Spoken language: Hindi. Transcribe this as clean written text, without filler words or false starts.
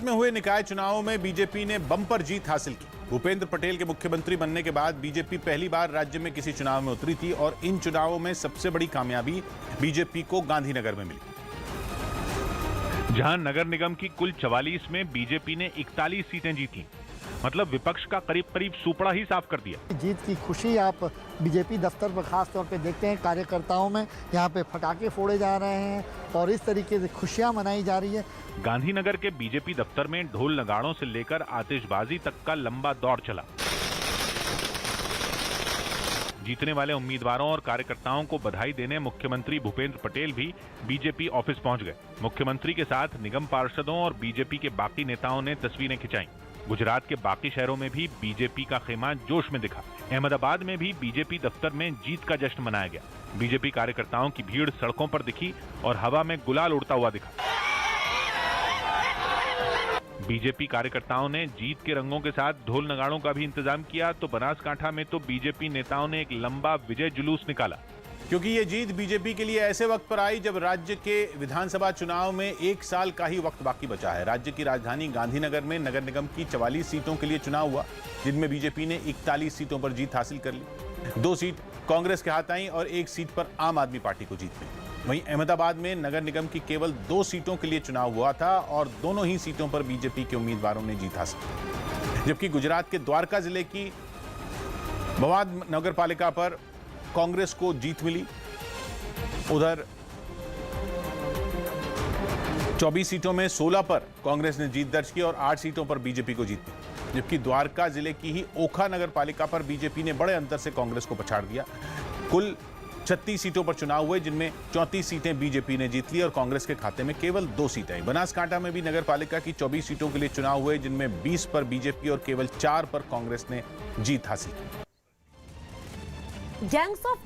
में हुए निकाय चुनावों में बीजेपी ने बम्पर जीत हासिल की। भूपेंद्र पटेल के मुख्यमंत्री बनने के बाद बीजेपी पहली बार राज्य में किसी चुनाव में उतरी थी और इन चुनावों में सबसे बड़ी कामयाबी बीजेपी को गांधीनगर में मिली, जहां नगर निगम की कुल 44 में बीजेपी ने 41 सीटें जीती। मतलब विपक्ष का करीब करीब सुपड़ा ही साफ कर दिया। जीत की खुशी आप बीजेपी दफ्तर पर खास तौर पे देखते हैं, कार्यकर्ताओं में यहाँ पे फटाके फोड़े जा रहे हैं और इस तरीके से खुशियां मनाई जा रही है। गांधीनगर के बीजेपी दफ्तर में ढोल नगाड़ों से लेकर आतिशबाजी तक का लंबा दौर चला। जीतने वाले उम्मीदवारों और कार्यकर्ताओं को बधाई देने मुख्यमंत्री भूपेंद्र पटेल भी बीजेपी ऑफिस पहुंच गए। मुख्यमंत्री के साथ निगम पार्षदों और बीजेपी के बाकी नेताओं ने तस्वीरें खिंचाई। गुजरात के बाकी शहरों में भी बीजेपी का खेमा जोश में दिखा। अहमदाबाद में भी बीजेपी दफ्तर में जीत का जश्न मनाया गया। बीजेपी कार्यकर्ताओं की भीड़ सड़कों पर दिखी और हवा में गुलाल उड़ता हुआ दिखा। बीजेपी कार्यकर्ताओं ने जीत के रंगों के साथ ढोल नगाड़ों का भी इंतजाम किया, तो बनासकांठा में तो बीजेपी नेताओं ने एक लंबा विजय जुलूस निकाला। क्योंकि ये जीत बीजेपी के लिए ऐसे वक्त पर आई जब राज्य के विधानसभा चुनाव में 1 साल का ही वक्त बाकी बचा है। राज्य की राजधानी गांधीनगर में नगर निगम की 44 सीटों के लिए चुनाव हुआ, जिनमें बीजेपी ने 41 सीटों पर जीत हासिल कर ली। 2 सीट कांग्रेस के हाथ आई और 1 सीट पर आम आदमी पार्टी को जीत मिली। वहीं अहमदाबाद में नगर निगम की केवल 2 सीटों के लिए चुनाव हुआ था और दोनों ही सीटों पर बीजेपी के उम्मीदवारों ने जीत हासिल की। जबकि गुजरात के द्वारका जिले की मवाद नगर पालिका पर कांग्रेस को जीत मिली। उधर 24 सीटों में 16 पर कांग्रेस ने जीत दर्ज की और 8 सीटों पर बीजेपी को जीत मिली। जबकि द्वारका जिले की ही ओखा नगर पालिका पर बीजेपी ने बड़े अंतर से कांग्रेस को पछाड़ दिया। कुल 36 सीटों पर चुनाव हुए, जिनमें 34 सीटें बीजेपी ने जीत ली और कांग्रेस के खाते में केवल 2 सीटें आई। बनासकांठा में भी नगर पालिका की 24 सीटों के लिए चुनाव हुए, जिनमें 20 पर बीजेपी और केवल 4 पर कांग्रेस ने जीत हासिल की। Gangs of